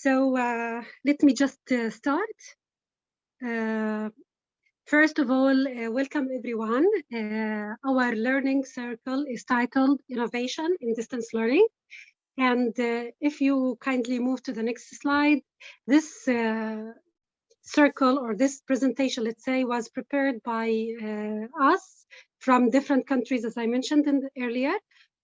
So let me just start. First of all, welcome everyone. Our learning circle is titled Innovation in Distance Learning. And if you kindly move to the next slide, this circle or this presentation, let's say, was prepared by us from different countries, as I mentioned earlier.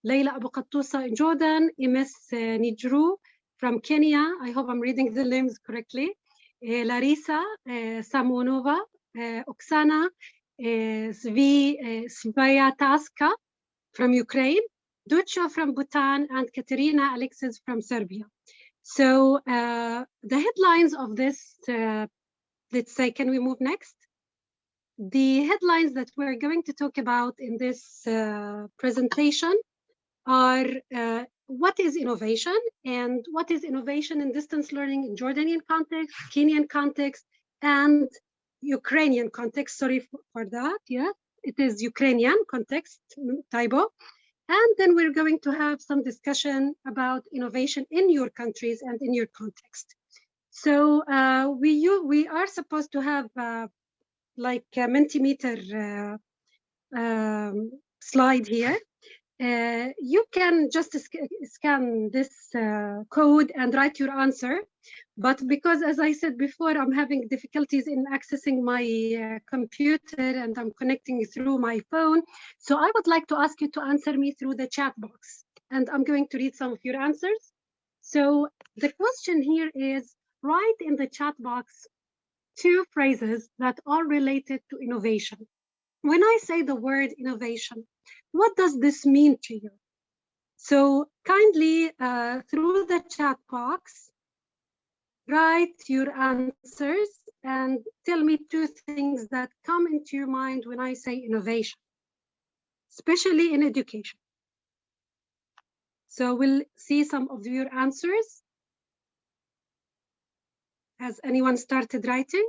Leila Abu Qattousa in Jordan, Imes Nijru from Kenya. I hope I'm reading the names correctly. Larisa Samonova, Oksana Svyataska from Ukraine, Ducha from Bhutan, and Katerina Alexis from Serbia. So the headlines of this, let's say, can we move next? The headlines that we're going to talk about in this presentation are what is innovation and what is innovation in distance learning in Jordanian context, Kenyan context, and Ukrainian context. Sorry for that. Yeah, it is Ukrainian context, typo. And then we're going to have some discussion about innovation in your countries and in your context. So we are supposed to have like a Mentimeter slide here. You can just scan this code and write your answer. But because, as I said before, I'm having difficulties in accessing my computer and I'm connecting through my phone. So I would like to ask you to answer me through the chat box. And I'm going to read some of your answers. So the question here is, write in the chat box 2 phrases that are related to innovation. When I say the word innovation, what does this mean to you? So kindly, through the chat box, write your answers and tell me 2 things that come into your mind when I say innovation, especially in education. So we'll see some of your answers. Has anyone started writing?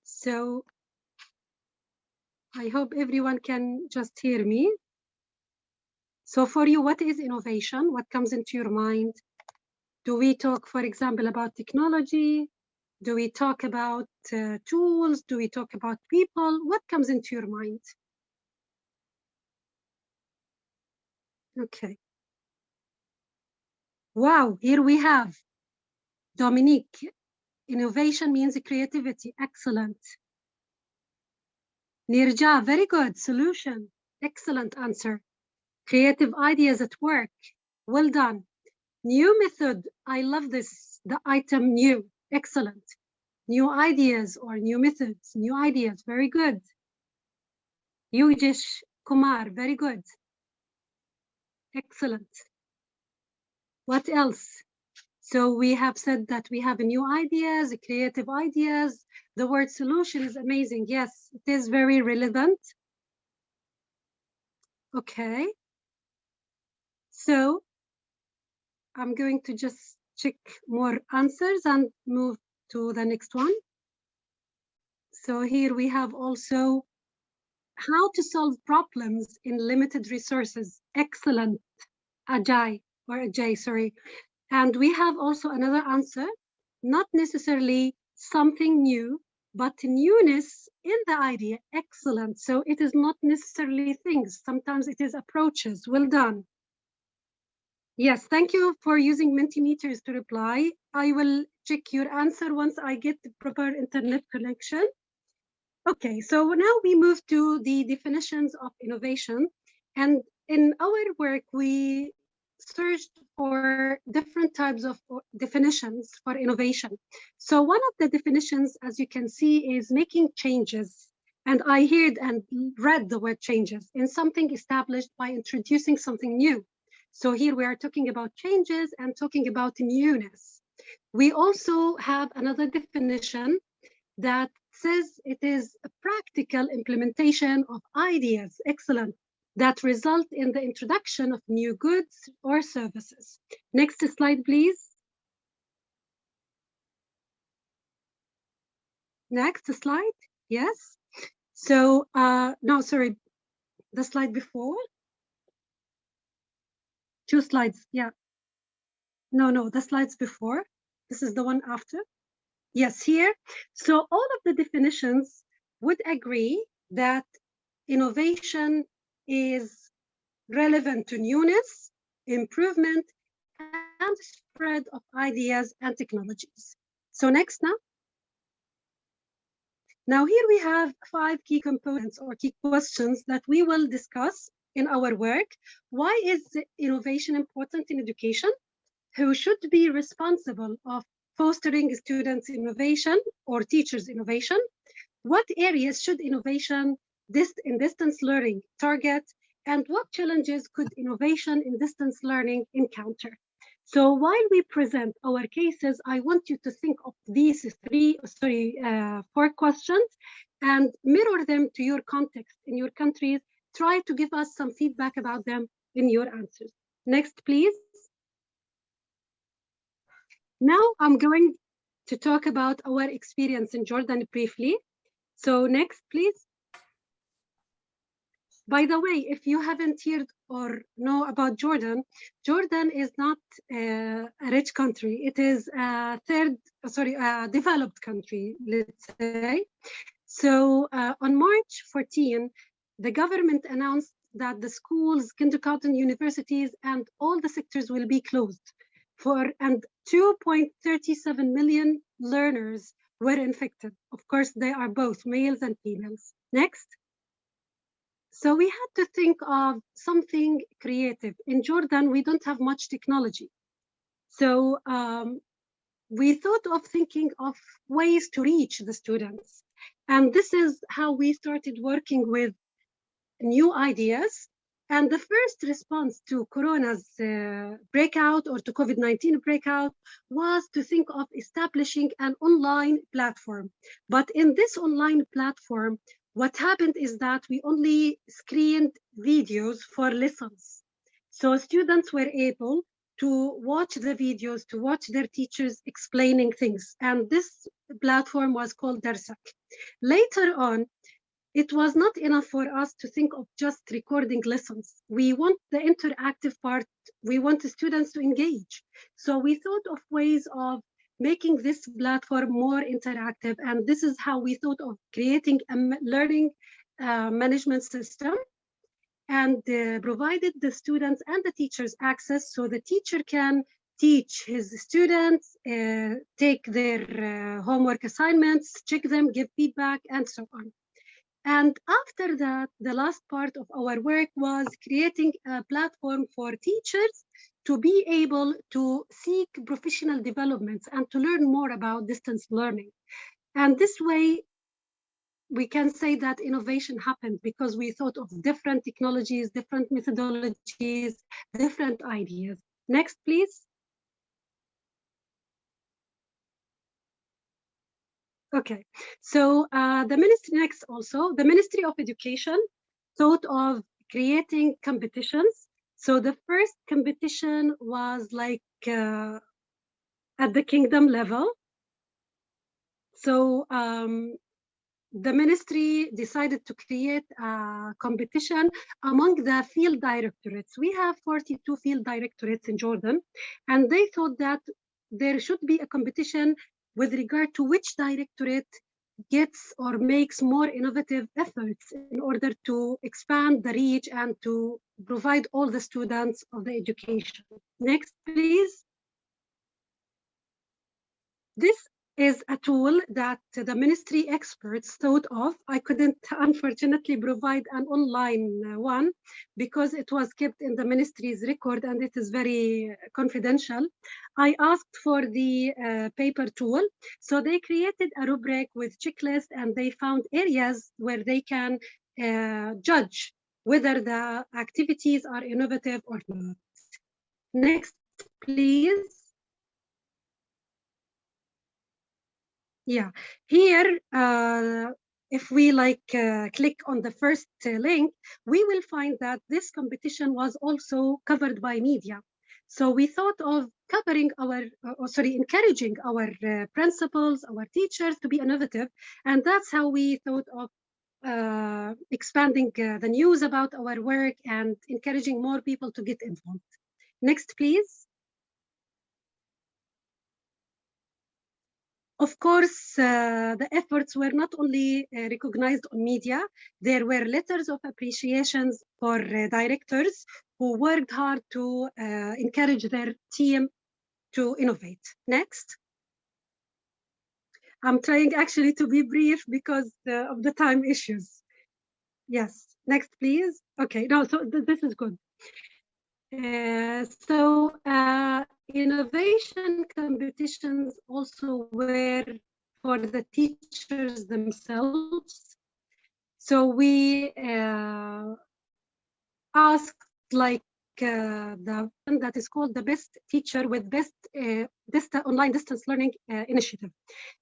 So I hope everyone can just hear me. So for you, what is innovation? What comes into your mind? Do we talk, for example, about technology? Do we talk about tools? Do we talk about people? What comes into your mind? Okay. Wow, here we have Dominique. Innovation means creativity. Excellent. Nirja, very good. Solution. Excellent answer. Creative ideas at work. Well done. New method. I love this. The item new. Excellent. New ideas or new methods. New ideas. Very good. Yujesh Kumar. Very good. Excellent. What else? So we have said that we have new ideas, creative ideas. The word solution is amazing. Yes, it is very relevant. Okay. So I'm going to just check more answers and move to the next one. So here we have also how to solve problems in limited resources. Excellent. Ajay, sorry. And we have also another answer, not necessarily something new, but newness in the idea. Excellent. So it is not necessarily things. Sometimes it is approaches. Well done. Yes, thank you for using Mentimeters to reply. I will check your answer once I get the proper internet connection. Okay, so now we move to the definitions of innovation. And in our work, we searched for different types of definitions for innovation. So one of the definitions, as you can see, is making changes. And I heard and read the word changes in something established by introducing something new. So here we are talking about changes and talking about newness. We also have another definition that says it is a practical implementation of ideas, excellent, that result in the introduction of new goods or services. Next slide, please. Next slide, yes. So, no, sorry. The slide before? 2 slides, yeah. No, the slides before. This is the one after. Yes, here. So all of the definitions would agree that innovation is relevant to newness, improvement, and spread of ideas and technologies. So next now. Now here we have 5 key components or key questions that we will discuss in our work. Why is innovation important in education? Who should be responsible of fostering students' innovation or teachers' innovation? What areas should innovation in distance learning target? And what challenges could innovation in distance learning encounter? So while we present our cases, I want you to think of these 4 questions and mirror them to your context in your countries. Try to give us some feedback about them in your answers. Next, please. Now I'm going to talk about our experience in Jordan briefly. So next, please. By the way, if you haven't heard or know about Jordan, Jordan is not a rich country. It is a developed country, let's say. So on March 14, the government announced that the schools, kindergarten, universities, and all the sectors will be closed. And 2.37 million learners were infected. Of course, they are both males and females. Next. So we had to think of something creative. In Jordan, we don't have much technology. So we thought of thinking of ways to reach the students. And this is how we started working with new ideas. And the first response to Corona's breakout or to COVID-19 breakout was to think of establishing an online platform. But in this online platform, what happened is that we only screened videos for lessons. So students were able to watch the videos, to watch their teachers explaining things. And this platform was called Darsak. Later on, it was not enough for us to think of just recording lessons. We want the interactive part. We want the students to engage. So we thought of ways of making this platform more interactive. And this is how we thought of creating a learning management system and provided the students and the teachers access so the teacher can teach his students, take their homework assignments, check them, give feedback, and so on. And after that, the last part of our work was creating a platform for teachers to be able to seek professional developments and to learn more about distance learning. And this way, we can say that innovation happened because we thought of different technologies, different methodologies, different ideas. Next, please. Okay, so the Ministry of Education thought of creating competitions. So the first competition was like at the kingdom level. So the ministry decided to create a competition among the field directorates. We have 42 field directorates in Jordan, and they thought that there should be a competition with regard to which directorate gets or makes more innovative efforts in order to expand the reach and to provide all the students of the education. Next, please. This is a tool that the ministry experts thought of. I couldn't, unfortunately, provide an online one because it was kept in the ministry's record and it is very confidential. I asked for the paper tool. So they created a rubric with checklist and they found areas where they can judge whether the activities are innovative or not. Next, please. Yeah, here, if we click on the first link, we will find that this competition was also covered by media. So we thought of covering encouraging our principals, our teachers to be innovative. And that's how we thought of expanding the news about our work and encouraging more people to get involved. Next, please. Of course, the efforts were not only recognized on media, there were letters of appreciations for directors who worked hard to encourage their team to innovate. Next. I'm trying actually to be brief because of the time issues. Yes, next please. Okay, no, so this is good. Innovation competitions also were for the teachers themselves. So we asked like the one that is called the best teacher with best online distance learning initiative.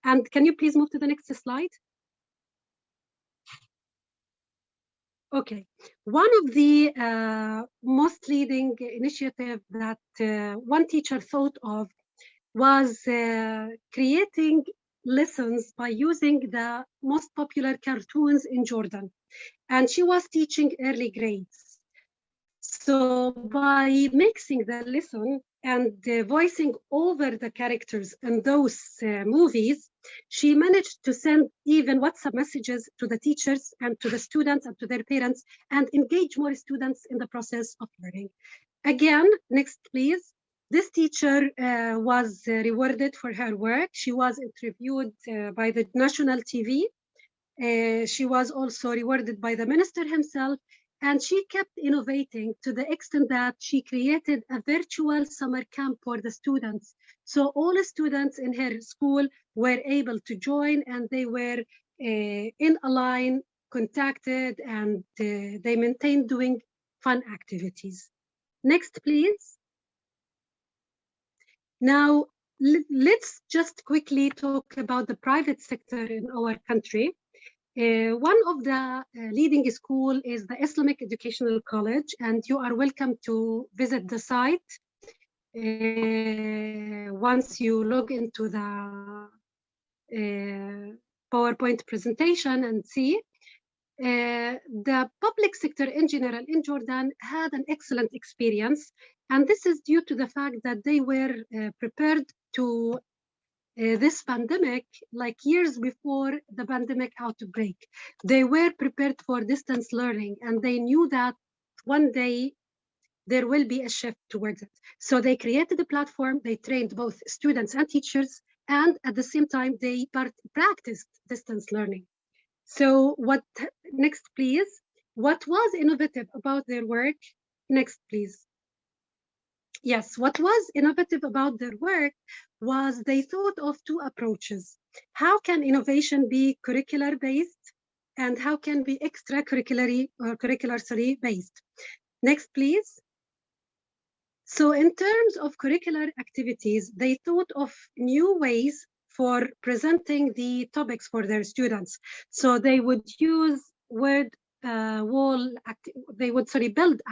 And can you please move to the next slide? Okay, one of the most leading initiative that one teacher thought of was creating lessons by using the most popular cartoons in Jordan. And she was teaching early grades. So by mixing the lesson and voicing over the characters in those movies, she managed to send even WhatsApp messages to the teachers and to the students and to their parents and engage more students in the process of learning. Again, next please. This teacher was rewarded for her work. She was interviewed by the national TV. She was also rewarded by the minister himself, and she kept innovating to the extent that she created a virtual summer camp for the students. So all the students in her school were able to join, and they were in a line, contacted, and they maintained doing fun activities. Next, please. Now, let's just quickly talk about the private sector in our country. One of the leading school is the Islamic Educational College, and you are welcome to visit the site once you log into the PowerPoint presentation and see. The public sector in general in Jordan had an excellent experience, and this is due to the fact that they were prepared to this pandemic like years before the pandemic outbreak. They were prepared for distance learning, and they knew that one day there will be a shift towards it. So they created a platform, they trained both students and teachers, and at the same time, they practiced distance learning. So next, please. What was innovative about their work? Next, please. Yes, what was innovative about their work was they thought of two approaches. How can innovation be curricular-based, and how can be curricular based? Next, please. So in terms of curricular activities, they thought of new ways for presenting the topics for their students. So they would use word build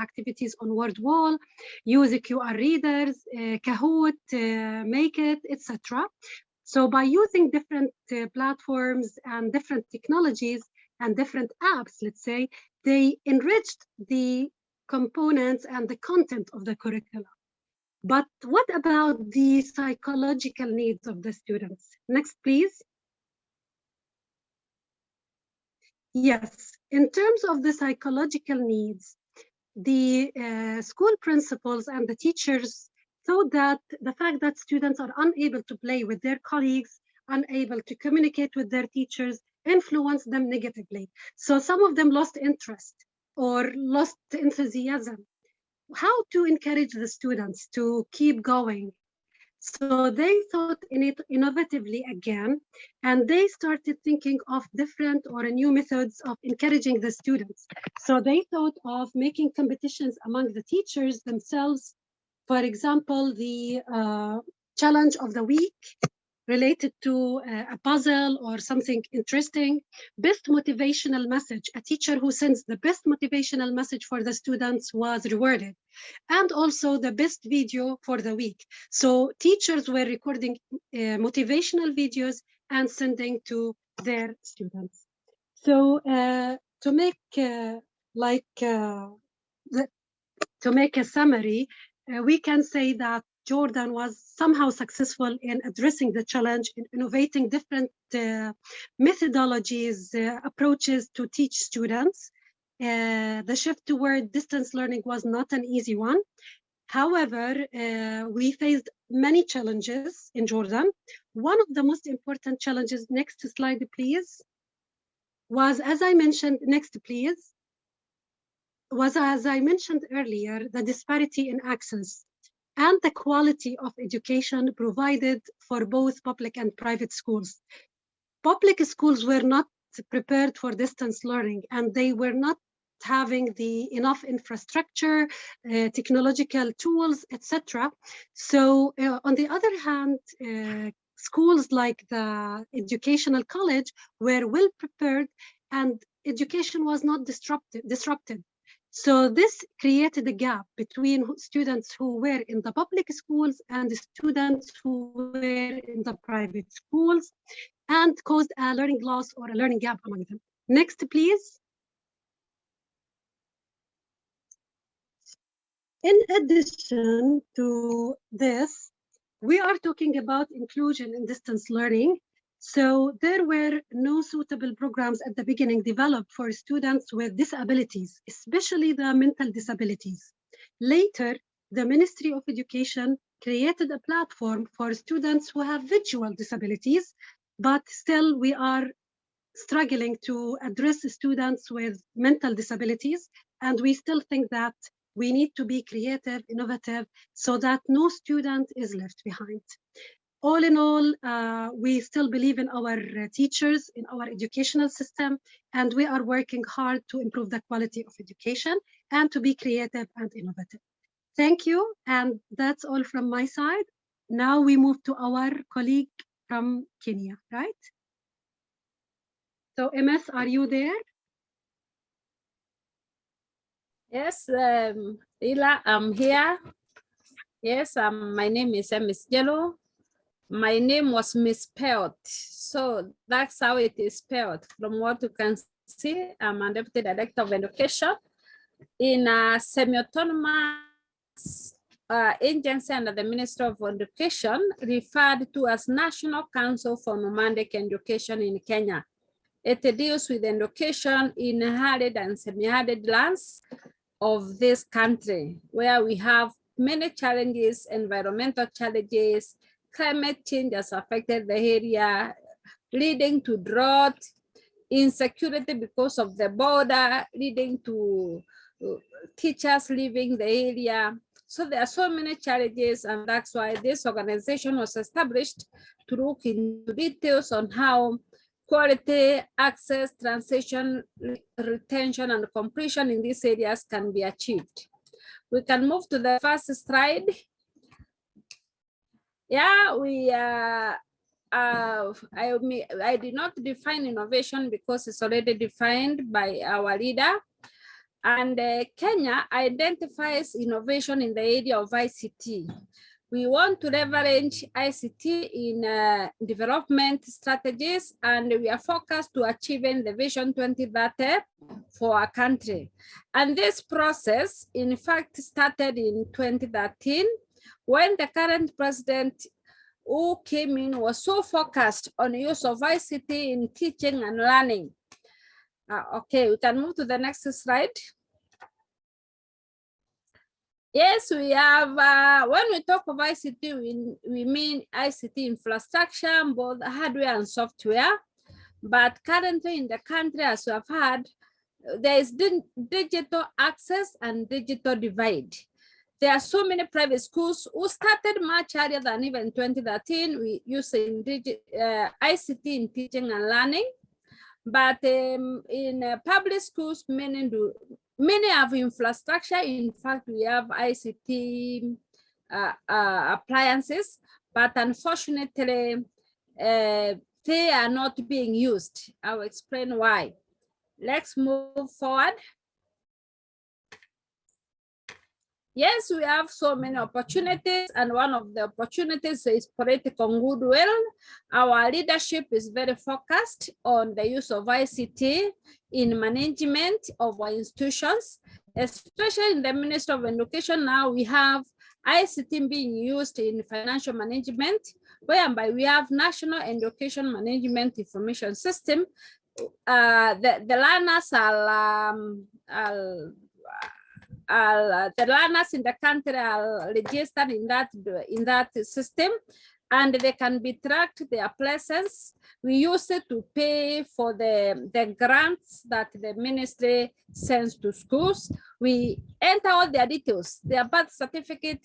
activities on word wall, use QR readers, Kahoot, Make It, etc. So by using different platforms and different technologies and different apps, let's say, they enriched the components and the content of the curriculum. But what about the psychological needs of the students? Next, please. Yes, in terms of the psychological needs, the school principals and the teachers thought that the fact that students are unable to play with their colleagues, unable to communicate with their teachers, influenced them negatively. So some of them lost interest or lost enthusiasm. How to encourage the students to keep going? So they thought in it innovatively again, and they started thinking of different or new methods of encouraging the students. So they thought of making competitions among the teachers themselves. For example, the challenge of the week related to a puzzle or something interesting. Best motivational message. A teacher who sends the best motivational message for the students was rewarded. And also the best video for the week. So teachers were recording motivational videos and sending to their students. So to make to make a summary, we can say that Jordan was somehow successful in addressing the challenge, in innovating different methodologies, approaches to teach students. The shift toward distance learning was not an easy one. However, we faced many challenges in Jordan. One of the most important challenges, next slide please, was, as I mentioned, next please, was, as I mentioned earlier, the disparity in access and the quality of education provided for both public and private schools. Public schools were not prepared for distance learning, and they were not having the enough infrastructure, technological tools, etc. So on the other hand, schools like the educational college were well prepared and education was not disrupted. So this created a gap between students who were in the public schools and the students who were in the private schools, and caused a learning loss or a learning gap among them. Next, please. In addition to this, we are talking about inclusion in distance learning. So there were no suitable programs at the beginning developed for students with disabilities, especially the mental disabilities. Later, the Ministry of Education created a platform for students who have visual disabilities, but still we are struggling to address students with mental disabilities. And we still think that we need to be creative, innovative, so that no student is left behind. All in all, we still believe in our teachers, in our educational system, and we are working hard to improve the quality of education and to be creative and innovative. Thank you, and that's all from my side. Now we move to our colleague from Kenya, right? So MS, are you there? Yes, Ila, I'm here. Yes, my name is Miss Jello. My name was misspelled, so that's how it is spelled. From what you can see, I'm a Deputy Director of Education in a semi-autonomous agency under the Ministry of Education, referred to as National Council for Nomadic Education in Kenya. It deals with education in arid and semi-arid lands of this country, where we have many challenges, environmental challenges, climate change has affected the area, leading to drought, insecurity because of the border, leading to teachers leaving the area. So there are so many challenges, and that's why this organization was established to look into details on how quality, access, translation, retention, and completion in these areas can be achieved. We can move to the first slide. Yeah, I did not define innovation because it's already defined by our leader. And Kenya identifies innovation in the area of ICT. We want to leverage ICT in development strategies, and we are focused to achieving the Vision 2030 for our country. And this process, in fact, started in 2013, when the current president who came in was so focused on the use of ICT in teaching and learning. Okay, we can move to the next slide. Yes, we have, when we talk of ICT, we mean ICT infrastructure, both hardware and software. But currently in the country, as we have heard, there is digital access and digital divide. There are so many private schools who started much earlier than even 2013 using ICT in teaching and learning. But in public schools, many have infrastructure. In fact, we have ICT appliances, but unfortunately, they are not being used. I'll explain why. Let's move forward. Yes, we have so many opportunities, and one of the opportunities is political goodwill. Our leadership is very focused on the use of ICT in management of our institutions, especially in the Ministry of Education. Now we have ICT being used in financial management, whereby we have National Education Management Information System. The learners the learners in the country are registered in that system, and they can be tracked their places. We use it to pay for the grants that the ministry sends to schools. We enter all their details, their birth certificate,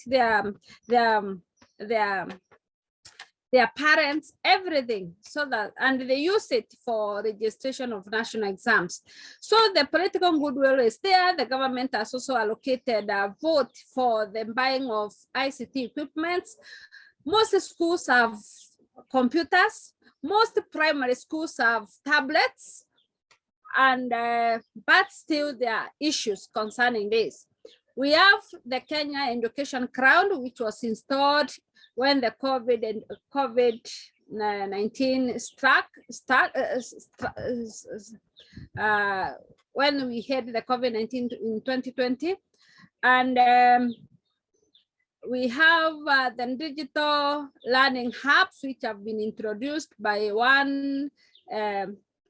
their parents, everything, so that, and they use it for registration of national exams. So the political goodwill is there. The government has also allocated a vote for the buying of ICT equipment. Most schools have computers. Most primary schools have tablets, and but still there are issues concerning this. We have the Kenya Education Crown, which was installed when the COVID-19 struck, when we had the COVID-19 in 2020. And we have the digital learning hubs, which have been introduced by one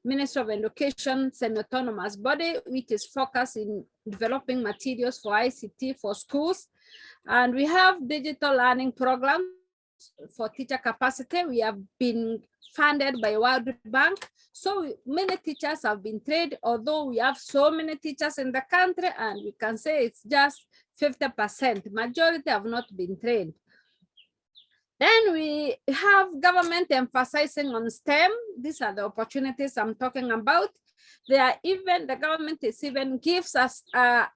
Ministry of Education semi-autonomous body, which is focused in developing materials for ICT for schools. And we have digital learning programs for teacher capacity. We have been funded by World Bank. So many teachers have been trained, although we have so many teachers in the country, and we can say it's just 50%. Majority have not been trained. Then we have government emphasizing on STEM. These are the opportunities I'm talking about. They are even, the government is even gives us a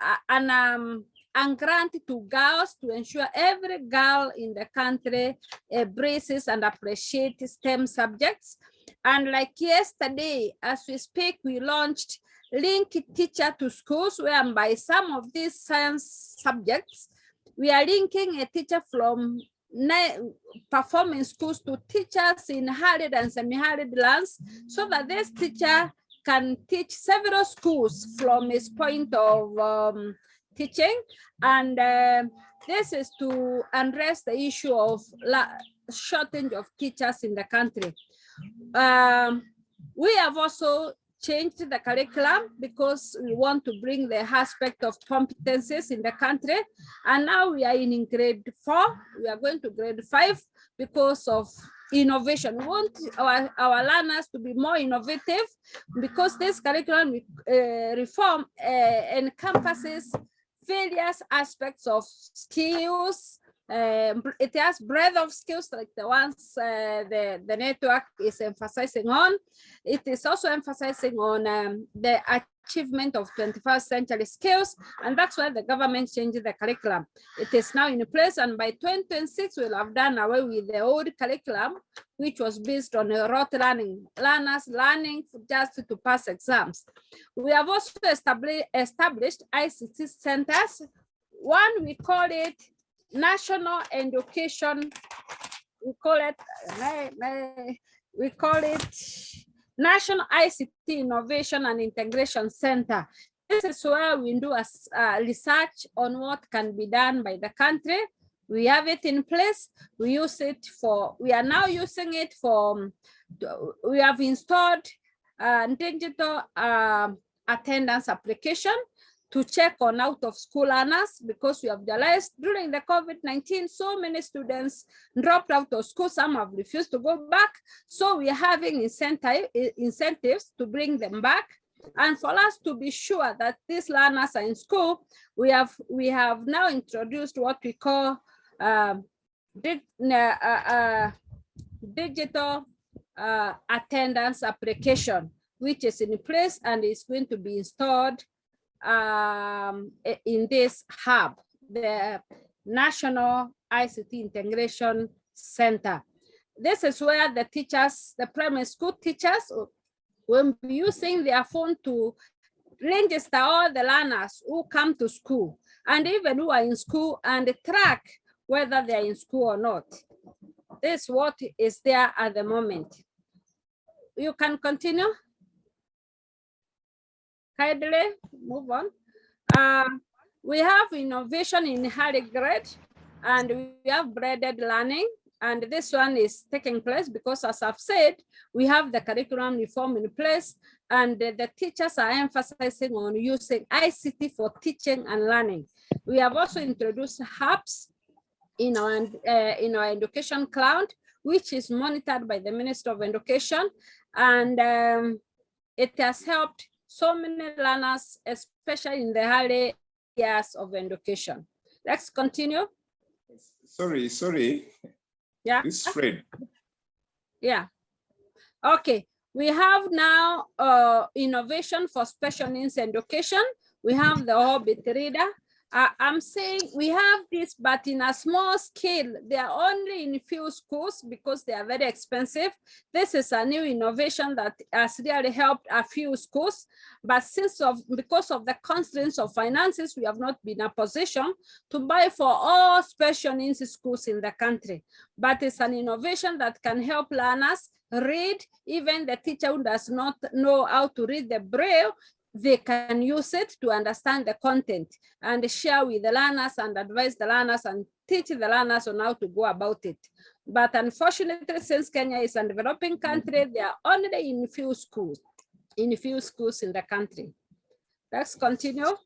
grant to girls to ensure every girl in the country embraces and appreciates STEM subjects. And like yesterday, as we speak, we launched Link Teacher to Schools, whereby some of these science subjects, we are linking a teacher from performing schools to teachers in arid and semi-arid lands, so that this teacher can teach several schools from his point of teaching. And this is to address the issue of shortage of teachers in the country. We have also changed the curriculum because we want to bring the aspect of competencies in the country. And now we are in grade 4. We are going to grade 5 because of innovation. We want our learners to be more innovative, because this curriculum reform encompasses various aspects of skills. It has breadth of skills like the ones the network is emphasizing on. It is also emphasizing on the achievement of 21st century skills, and that's why the government changed the curriculum. It is now in place, and by 2026 we'll have done away with the old curriculum, which was based on rote learning, learners learning just to pass exams. We have also established ICT centers. One, we call it National Education, we call it National ICT Innovation and Integration Center. This is where we do research on what can be done by the country. We have it in place. We use it for, we are now using it for, we have installed digital attendance application to check on out-of-school learners, because we have realized during the COVID-19, so many students dropped out of school. Some have refused to go back. So we are having incentives to bring them back. And for us to be sure that these learners are in school, we have now introduced what we call digital attendance application, which is in place and is going to be installed in this hub, the National ICT Integration Center. This is where the teachers, the primary school teachers, will be using their phone to register all the learners who come to school. and even who are in school, and track whether they are in school or not. This is what is there at the moment. You can continue. Kindly move on. We have innovation in higher grade, and we have blended learning. And this one is taking place because, as I've said, we have the curriculum reform in place, and the teachers are emphasizing on using ICT for teaching and learning. We have also introduced hubs in our education cloud, which is monitored by the Minister of Education, and it has helped so many learners, especially in the early years of education. Let's continue. Sorry. Yeah. This is Fred. Yeah. Okay. We have now innovation for special needs education. We have the Hobbit reader. I'm saying we have this, but in a small scale. They are only in few schools because they are very expensive. This is a new innovation that has really helped a few schools, but because of the constraints of finances, we have not been in a position to buy for all special needs schools in the country. But it's an innovation that can help learners read. Even the teacher who does not know how to read the Braille, they can use it to understand the content and share with the learners and advise the learners and teach the learners on how to go about it. But unfortunately, since Kenya is a developing country, they are only in few schools in the country. Let's continue.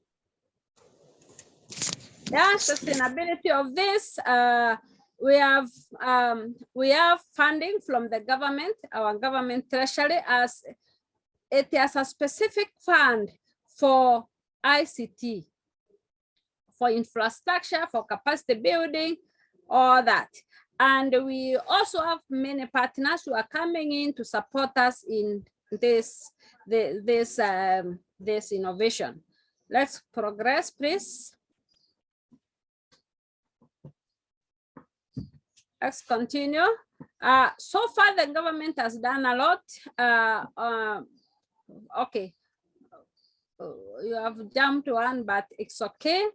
Yeah, sustainability of this. We have funding from the government, our government treasury, as it has a specific fund for ICT, for infrastructure, for capacity building, all that. And we also have many partners who are coming in to support us in this innovation. Let's progress, please. Let's continue. So far, the government has done a lot. Okay, you have jumped one, but it's okay.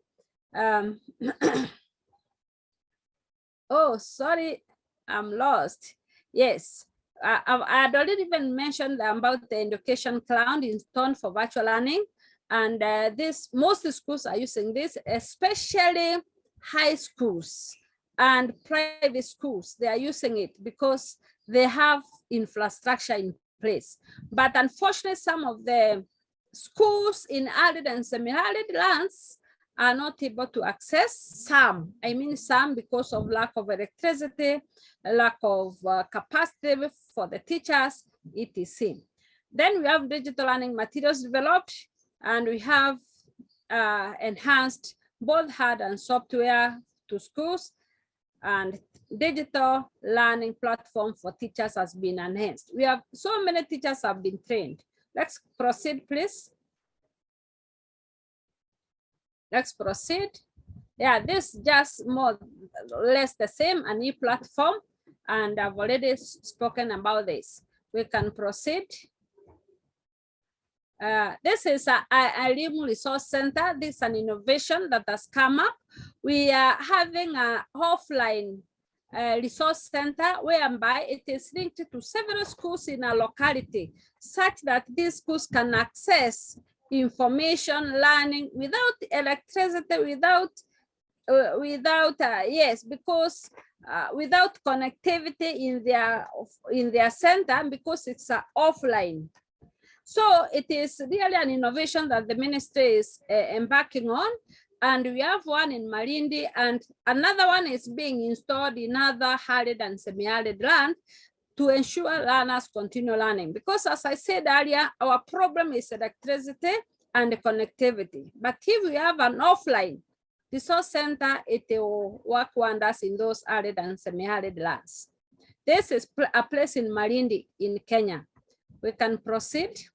Oh, sorry, I'm lost. Yes, I had already even mentioned about the education cloud installed for virtual learning, and most schools are using this, especially high schools and private schools. They are using it because they have infrastructure in place. But unfortunately, some of the schools in arid and semi-arid lands are not able to access some. I mean some because of lack of electricity, lack of capacity for the teachers, etc. Then we have digital learning materials developed, and we have enhanced both hard and software to schools, and digital learning platform for teachers has been enhanced. We have so many teachers have been trained. Let's proceed, please. Let's proceed. Yeah, this is just more or less the same, a new platform, and I've already spoken about this. We can proceed. This is a LIMU Resource Center. This is an innovation that has come up. We are having an offline resource center whereby it is linked to several schools in a locality, such that these schools can access information, learning without electricity, without connectivity in their center, because it's offline. So it is really an innovation that the ministry is embarking on. And we have one in Malindi, and another one is being installed in other arid and semi-arid land to ensure learners continue learning. Because as I said earlier, our problem is electricity and connectivity. But if we have an offline resource center, it will work wonders in those arid and semi-arid lands. This is a place in Malindi in Kenya. We can proceed.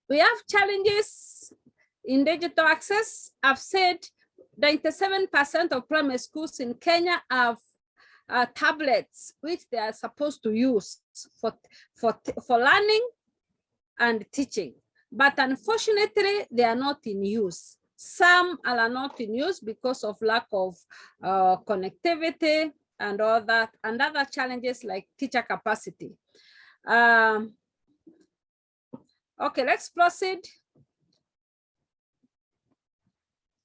We have challenges in digital access. I've said 97% of primary schools in Kenya have tablets, which they are supposed to use for learning and teaching. but unfortunately, they are not in use. Some are not in use because of lack of connectivity and all that, and other challenges like teacher capacity. Okay, let's proceed.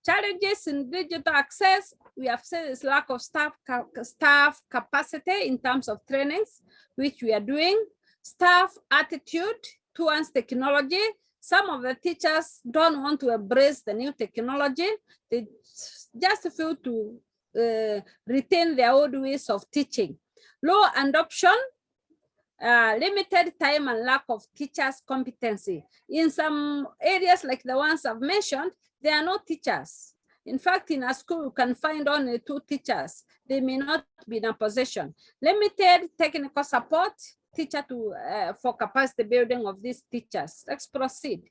Challenges in digital access, we have said is lack of staff capacity in terms of trainings, which we are doing. Staff attitude towards technology. Some of the teachers don't want to embrace the new technology. They just feel to retain their old ways of teaching. Low adoption, limited time and lack of teachers' competency. In some areas like the ones I've mentioned, there are no teachers. In fact, in a school, you can find only 2 teachers. They may not be in a position. Limited technical support, teacher to for capacity building of these teachers. Let's proceed.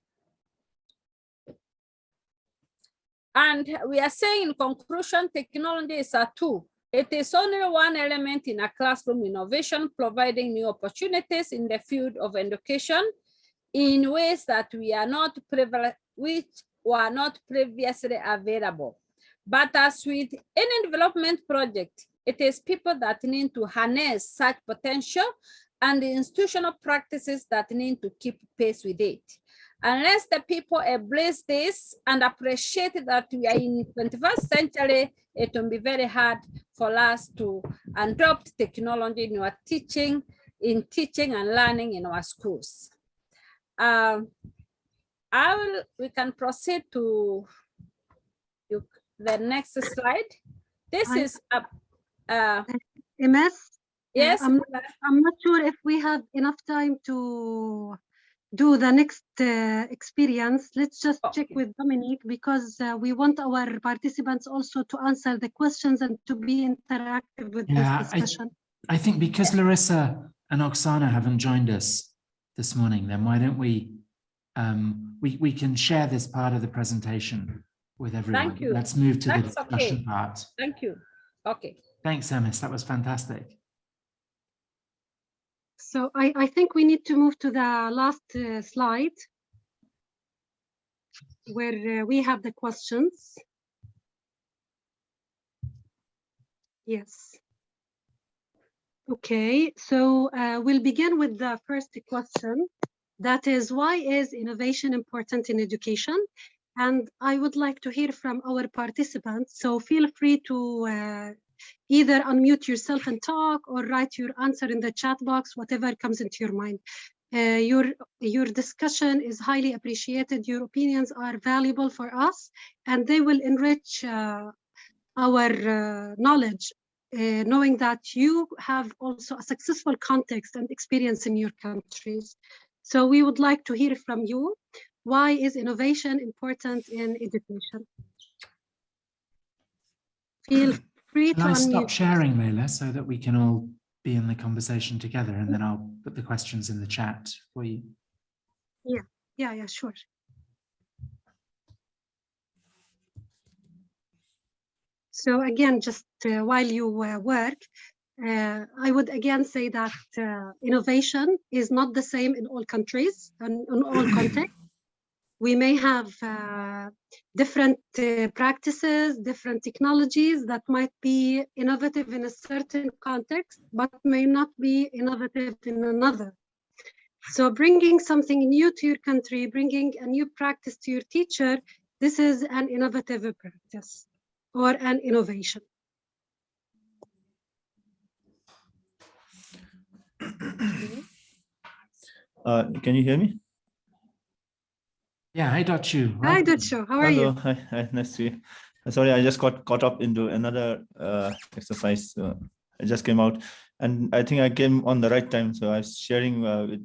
And we are saying in conclusion, technology is a tool. It is only one element in a classroom innovation, providing new opportunities in the field of education in ways that we are not which were not previously available. But as with any development project, it is people that need to harness such potential and the institutional practices that need to keep pace with it. Unless the people embrace this and appreciate that we are in the 21st century, it will be very hard for us to adopt technology in our teaching and learning in our schools. We can proceed to the next slide. This is MS? Yes. I'm not sure if we have enough time to do the next experience. Let's just check with Dominique, because we want our participants also to answer the questions and to be interactive with this discussion. I think because Larissa and Oksana haven't joined us this morning, then why don't we can share this part of the presentation with everyone. Thank you. Let's move to the discussion part. Thank you. Okay. Thanks, Emis. That was fantastic. So I think we need to move to the last slide, where we have the questions. Yes. Okay, so we'll begin with the first question. That is, why is innovation important in education? And I would like to hear from our participants. So feel free to either unmute yourself and talk, or write your answer in the chat box, whatever comes into your mind. Your discussion is highly appreciated. Your opinions are valuable for us, and they will enrich our knowledge, knowing that you have also a successful context and experience in your countries. So we would like to hear from you. Why is innovation important in education? Feel free to Can I unmute. stop sharing, Leila, so that we can all be in the conversation together, and then I'll put the questions in the chat for you. Yeah, sure. So again, just while you work, I would again say that innovation is not the same in all countries and in all contexts. We may have different practices, different technologies that might be innovative in a certain context, but may not be innovative in another. So bringing something new to your country, bringing a new practice to your teacher, this is an innovative practice or an innovation. Can you hear me? Yeah, hi, Dachu. Hi, Dachu. How are you? Hi, nice to you. Sorry, I just got caught up into another exercise. I just came out, and I think I came on the right time. So I was sharing with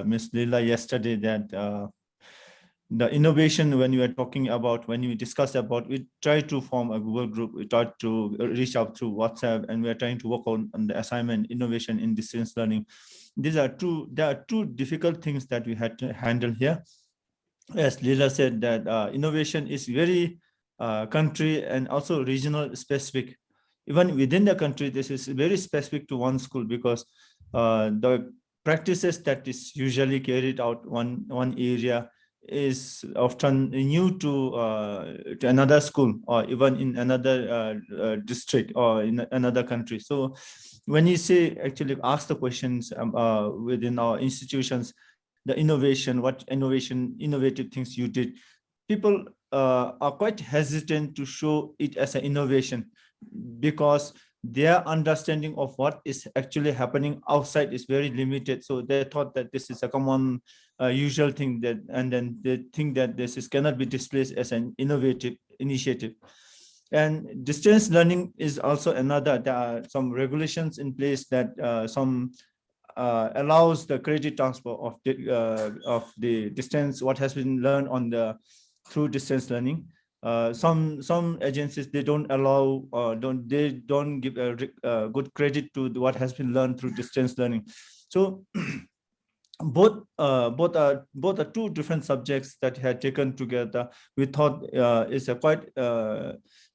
Miss Leila yesterday that the innovation, when you were talking about, when we discussed about, we tried to form a Google group, we tried to reach out through WhatsApp, and we are trying to work on the assignment innovation in distance learning. There are two difficult things that we had to handle here. As Leila said, that innovation is very country and also regional specific. Even within the country, this is very specific to one school, because the practices that is usually carried out one area is often new to another school or even in another district or in another country. So when you say actually ask the questions within our institutions, the innovation, what innovative things you did, people are quite hesitant to show it as an innovation because their understanding of what is actually happening outside is very limited. So they thought that this is a common usual thing, that, and then they think that this cannot be displayed as an innovative initiative. And distance learning is also another. There are some regulations in place that allows the credit transfer of the distance, what has been learned on the through distance learning. Some agencies, they don't allow, they don't give a good credit to what has been learned through distance learning. So both are two different subjects that had taken together. We thought is a quite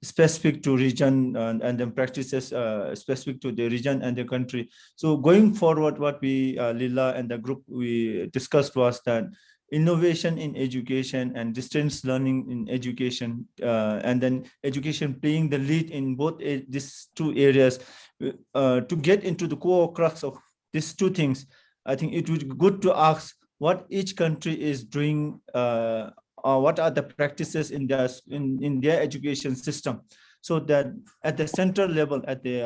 specific to region and then practices specific to the region and the country. So going forward, what we Lila and the group we discussed was that innovation in education and distance learning in education, and then education playing the lead in both these two areas, to get into the core crux of these two things. I think it would be good to ask what each country is doing, or what are the practices in their education system, so that at the central level, at the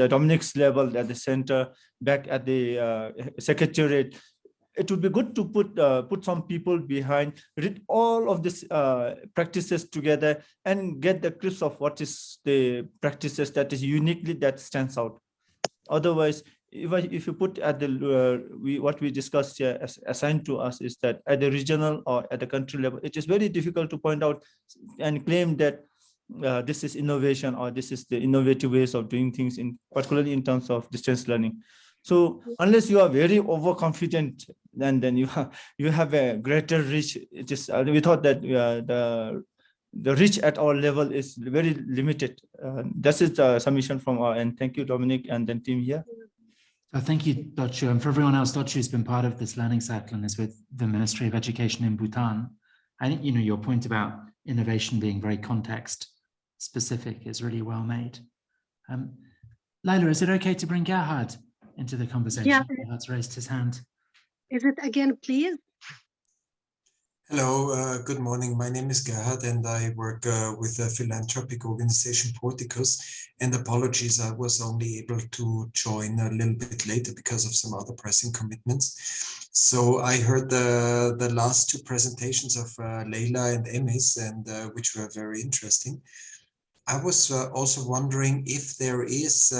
Dominic's level, at the center, back at the secretariat, it would be good to put some people behind, read all of these practices together, and get the grips of what is the practices that is uniquely that stands out. Otherwise, if you put at the what we discussed here as assigned to us is that at the regional or at the country level, it is very difficult to point out and claim that this is innovation or this is the innovative ways of doing things, particularly in terms of distance learning. So unless you are very overconfident, then you have a greater reach. It is we thought that the reach at our level is very limited. This is the submission from our end. Thank you, Dominic, and then team here. Thank you, Dochu. And for everyone else, Dochu has been part of this learning cycle and is with the Ministry of Education in Bhutan. I think, your point about innovation being very context specific is really well made. Laila, is it okay to bring Gerhard into the conversation? Yeah. Gerhard's raised his hand. Is it again, please? Hello, good morning. My name is Gerhard and I work with the philanthropic organization Porticus. And apologies, I was only able to join a little bit later because of some other pressing commitments. So I heard the last two presentations of Leila and Emis, and which were very interesting. I was also wondering if there is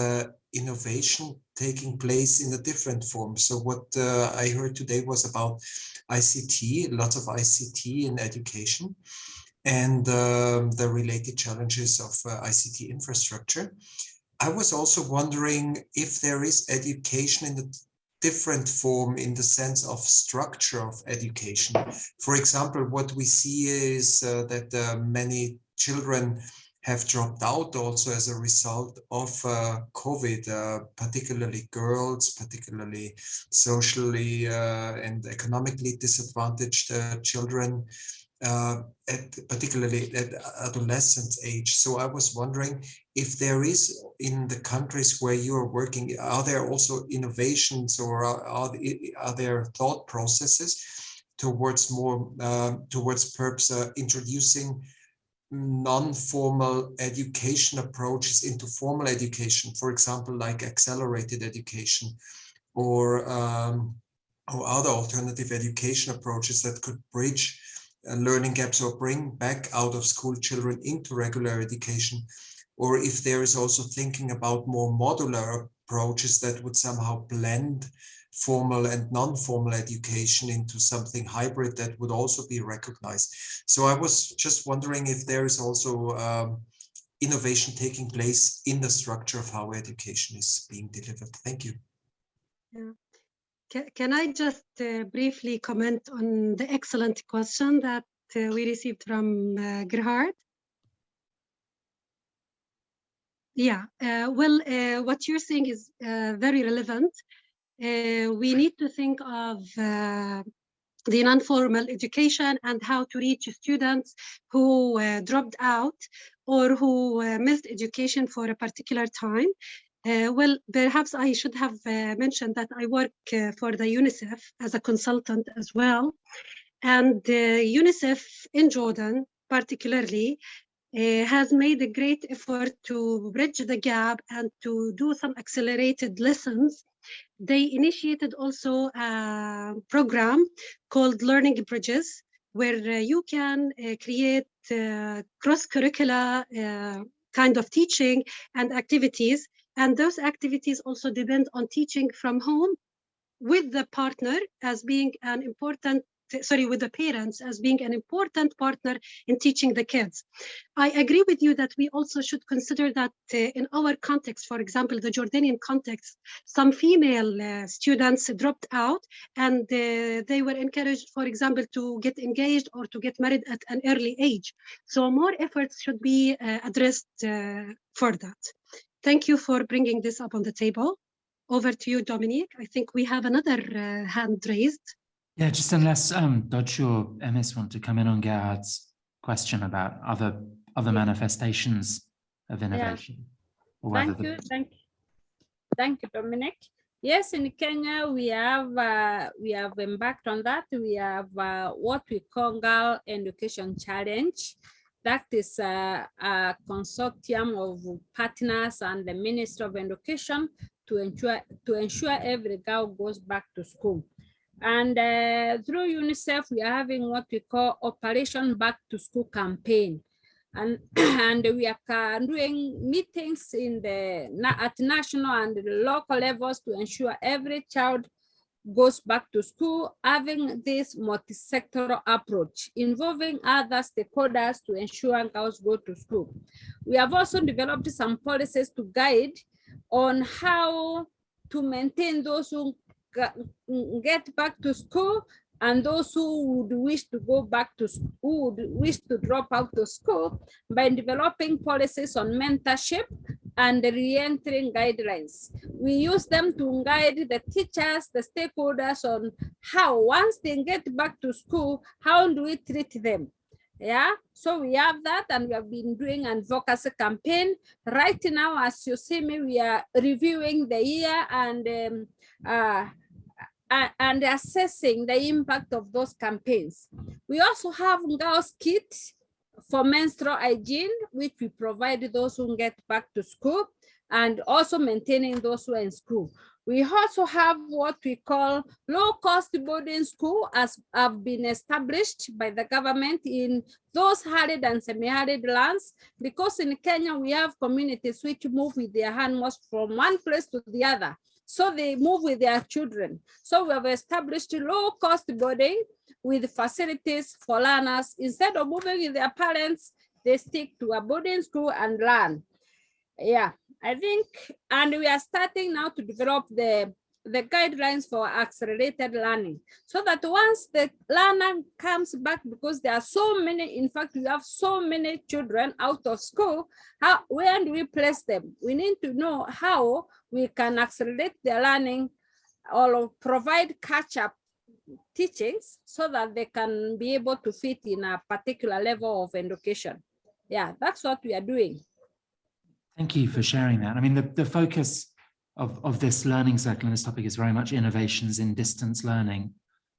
innovation taking place in a different form. So what I heard today was about ICT, lots of ICT in education, and the related challenges of ICT infrastructure. I was also wondering if there is education in a different form in the sense of structure of education. For example, what we see is that many children have dropped out also as a result of COVID, particularly girls, particularly socially and economically disadvantaged children, particularly at adolescent age. So I was wondering if there is, in the countries where you are working, are there also innovations or are there thought processes towards more, towards perhaps introducing non-formal education approaches into formal education, for example, like accelerated education or other alternative education approaches that could bridge learning gaps or bring back out of school children into regular education, or if there is also thinking about more modular approaches that would somehow blend formal and non-formal education into something hybrid that would also be recognized. So I was just wondering if there is also innovation taking place in the structure of how education is being delivered. Thank you. Yeah. Can I just briefly comment on the excellent question that we received from Gerhard? Yeah, well, what you're saying is very relevant. We need to think of the non-formal education and how to reach students who dropped out or who missed education for a particular time. Well, perhaps I should have mentioned that I work for the UNICEF as a consultant as well. And UNICEF in Jordan, particularly, has made a great effort to bridge the gap and to do some accelerated lessons. They initiated also a program called Learning Bridges, where you can create cross-curricular kind of teaching and activities. And those activities also depend on teaching from home with the partner as being an important, with the parents as being an important partner in teaching the kids. I agree with you that we also should consider that in our context, for example, the Jordanian context, some female students dropped out and they were encouraged, for example, to get engaged or to get married at an early age. So more efforts should be addressed for that. Thank you for bringing this up on the table. Over to you, Dominique. I think we have another hand raised. Yeah, just unless Dodge or MS want to come in on Gerhard's question about other manifestations of innovation. Yeah. Thank you, Dominic. Yes, in Kenya we have embarked on that. We have what we call Girl Education Challenge. That is a consortium of partners and the Ministry of Education to ensure every girl goes back to school. And through UNICEF, we are having what we call Operation Back to School campaign. And we are doing meetings at national and local levels to ensure every child goes back to school, having this multi-sectoral approach involving other stakeholders to ensure girls go to school. We have also developed some policies to guide on how to maintain those who get back to school and those who would wish to go back to school, who would wish to drop out of school, by developing policies on mentorship and re-entering guidelines. We use them to guide the teachers, the stakeholders on how, once they get back to school, how do we treat them? Yeah, so we have that, and we have been doing an advocacy campaign. Right now, as you see me, we are reviewing the year and assessing the impact of those campaigns. We also have girls' kits for menstrual hygiene, which we provide those who get back to school, and also maintaining those who are in school. We also have what we call low-cost boarding school, as have been established by the government in those arid and semi-arid lands, because in Kenya we have communities which move with their animals from one place to the other. So they move with their children. So we have established low-cost boarding with facilities for learners. Instead of moving with their parents, they stick to a boarding school and learn. Yeah, I think, and we are starting now to develop the guidelines for accelerated learning, so that once the learner comes back, because there are so many, in fact, we have so many children out of school, where do we place them? We need to know how we can accelerate their learning or provide catch-up teachings so that they can be able to fit in a particular level of education. Yeah, that's what we are doing. Thank you for sharing that. I mean, the focus of this learning circle and this topic is very much innovations in distance learning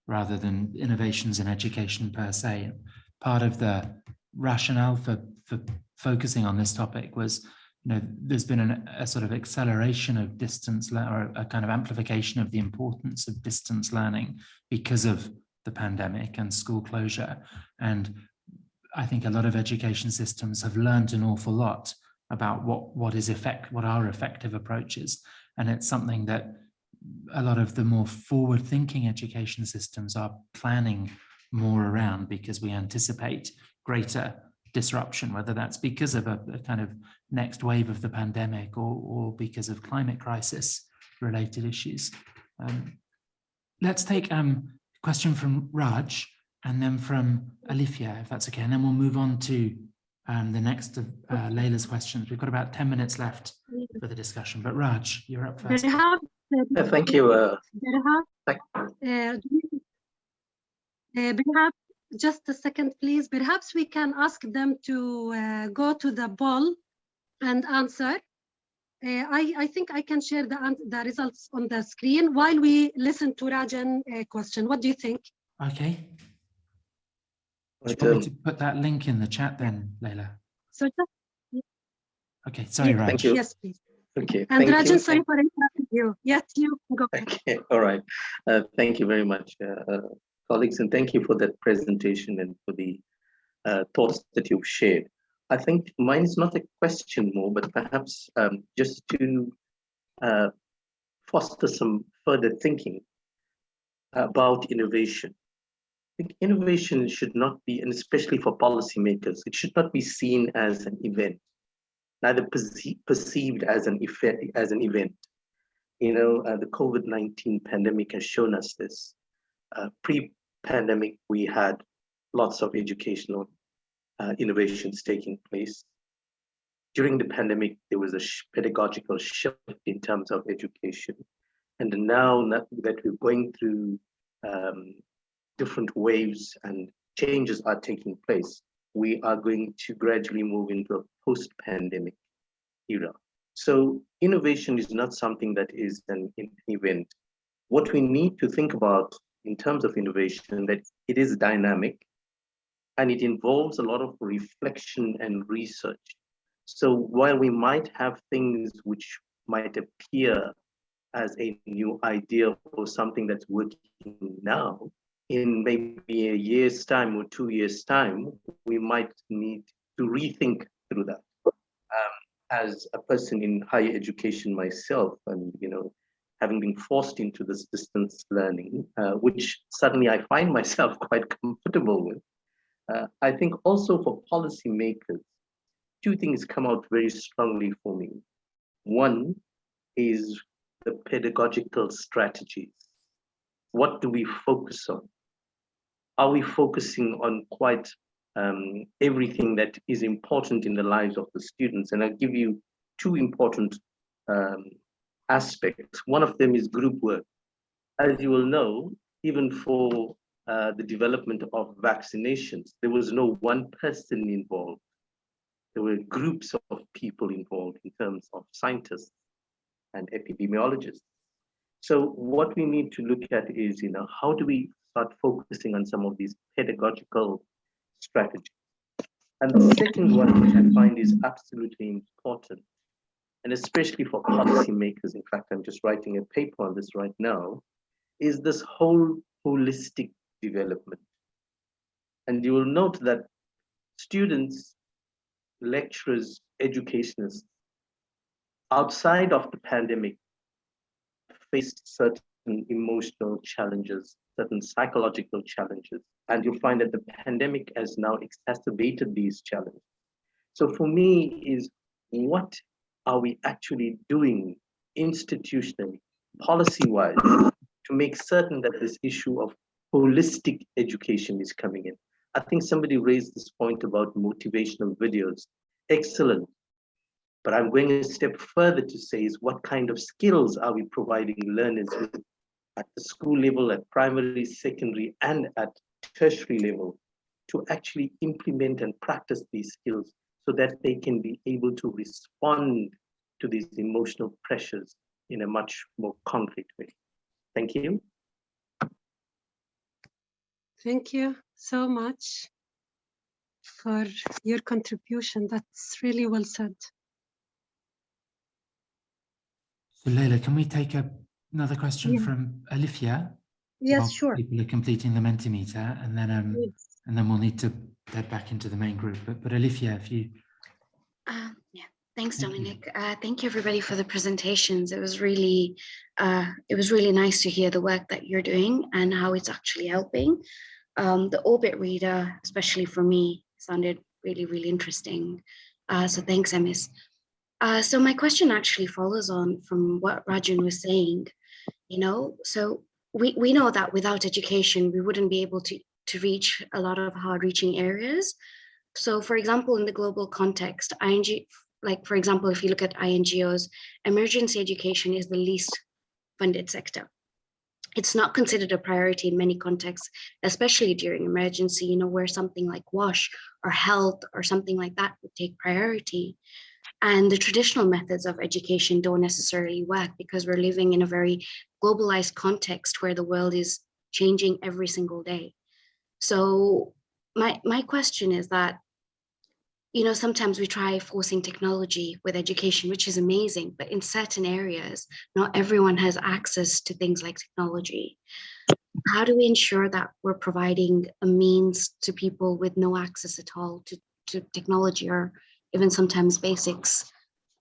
rather than innovations in education per se. Part of the rationale for focusing on this topic was, there's been a sort of acceleration of distance or a kind of amplification of the importance of distance learning because of the pandemic and school closure. And I think a lot of education systems have learned an awful lot about what are effective approaches. And it's something that a lot of the more forward-thinking education systems are planning more around, because we anticipate greater disruption, whether that's because of a kind of next wave of the pandemic or because of climate crisis related issues. Let's take a question from Raj and then from Alifia, if that's okay. And then we'll move on to the next of Layla's questions. We've got about 10 minutes left for the discussion, but Raj, you're up first. Thank you. Perhaps, just a second, please. Perhaps we can ask them to go to the poll and answer. I think I can share the results on the screen while we listen to Rajan's question. What do you think? Okay. Do you want me to put that link in the chat then, Leila? So just, Okay, sorry, Raj. Thank you. yes, please. Okay. And thank Rajan, you. sorry for interrupting you. Yes, you go ahead. Okay. All right. Thank you very much, colleagues, and thank you for that presentation and for the thoughts that you've shared. I think mine is not a question more, but perhaps just to foster some further thinking about innovation. I think innovation should not be, and especially for policymakers, it should not be seen as an event, neither perceived as an event. You know, the COVID-19 pandemic has shown us this. Pre-pandemic, we had lots of educational innovations taking place. During the pandemic, there was a pedagogical shift in terms of education. And now that we're going through different waves and changes are taking place, we are going to gradually move into a post-pandemic era. So innovation is not something that is an event. What we need to think about in terms of innovation, that it is dynamic and it involves a lot of reflection and research. So while we might have things which might appear as a new idea or something that's working now, in maybe a year's time or 2 years' time, we might need to rethink through that. As a person in higher education myself, and having been forced into this distance learning, which suddenly I find myself quite comfortable with, I think also for policymakers, two things come out very strongly for me. One is the pedagogical strategies. What do we focus on? Are we focusing on quite everything that is important in the lives of the students? And I'll give you two important aspects. One of them is group work. As you will know, even for the development of vaccinations, there was no one person involved. There were groups of people involved in terms of scientists and epidemiologists. So what we need to look at is, how do we start focusing on some of these pedagogical strategies? And the second one, which I find is absolutely important, and especially for policymakers, in fact, I'm just writing a paper on this right now, is this whole holistic development. And you will note that students, lecturers, educationists, outside of the pandemic, faced certain emotional challenges, certain psychological challenges. And you'll find that the pandemic has now exacerbated these challenges. So for me is, what are we actually doing institutionally, policy-wise, to make certain that this issue of holistic education is coming in? I think somebody raised this point about motivational videos. Excellent. But I'm going a step further to say is, what kind of skills are we providing learners with at the school level, at primary, secondary, and at tertiary level to actually implement and practice these skills so that they can be able to respond to these emotional pressures in a much more concrete way. Thank you. Thank you so much for your contribution. That's really well said. So Leila, can we take another question from Alifia? Yes, sure. People are completing the Mentimeter, and then and then we'll need to head back into the main group. But Alifia, if you. Yeah, thanks, Dominic. Thank you, everybody, for the presentations. It was really nice to hear the work that you're doing and how it's actually helping. The Orbit reader, especially for me, sounded really, really interesting. So thanks, Emis. So my question actually follows on from what Rajan was saying. So we know that without education, we wouldn't be able to reach a lot of hard-reaching areas. So for example, in the global context, for example, if you look at INGOs, emergency education is the least funded sector. it's not considered a priority in many contexts, especially during emergency, you know, where something like WASH or health or something like that would take priority. And the traditional methods of education don't necessarily work because we're living in a very globalized context where the world is changing every single day. So my question is that, you know, sometimes we try forcing technology with education, which is amazing, but in certain areas, not everyone has access to things like technology. How do we ensure that we're providing a means to people with no access at all to technology, or even sometimes basics,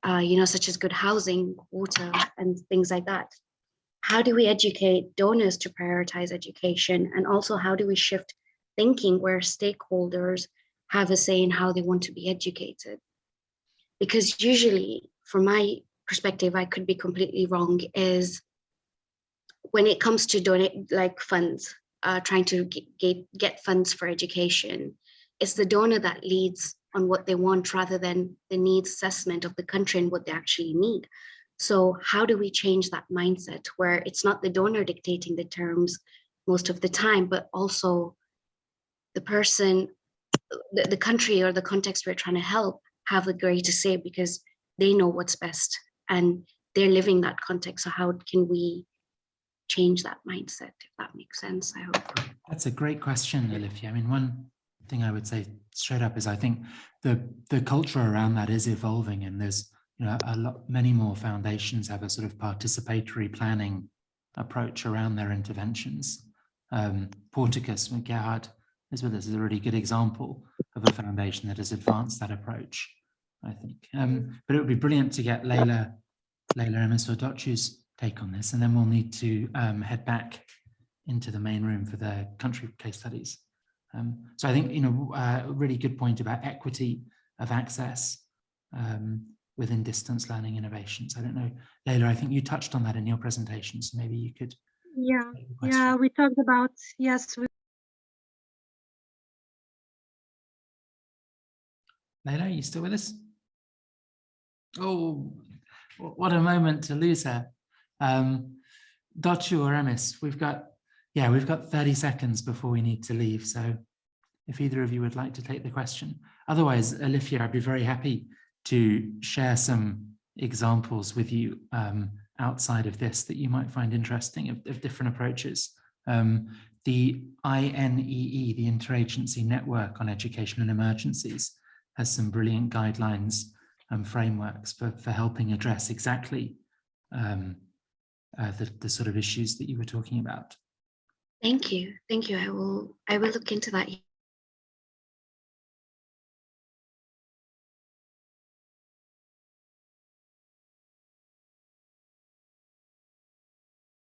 you know, such as good housing, water, and things like that? How do we educate donors to prioritize education? And also, how do we shift thinking where stakeholders have a say in how they want to be educated? Because usually, from my perspective, I could be completely wrong, is when it comes to donate like funds, trying to get funds for education, it's the donor that leads on what they want rather than the needs assessment of the country and what they actually need. So how do we change that mindset where it's not the donor dictating the terms most of the time, but also the person, the country or the context we're trying to help have a greater say because they know what's best and they're living that context. So how can we change that mindset, if that makes sense? I hope. That's a great question, Olivia. I mean, one thing I would say straight up is I think the culture around that is evolving, and there's, you know, many more foundations have a sort of participatory planning approach around their interventions. Porticus, Gerhard is with us, is a really good example of a foundation that has advanced that approach, I think. But it would be brilliant to get Leila Emisodotchu's take on this, and then we'll need to head back into the main room for the country case studies. So I think, you know, a really good point about equity of access within distance learning innovations. I don't know, Leila, I think you touched on that in your presentation, so maybe you could. Yeah, we talked about, yes. Leila, are you still with us? Oh, what a moment to lose her. Dotchu or Emis, we've got 30 seconds before we need to leave. So if either of you would like to take the question. Otherwise, Olivia, I'd be very happy to share some examples with you outside of this that you might find interesting of different approaches. The INEE, the Interagency Network on Education and Emergencies, has some brilliant guidelines and frameworks for helping address exactly the sort of issues that you were talking about. Thank you. I will look into that.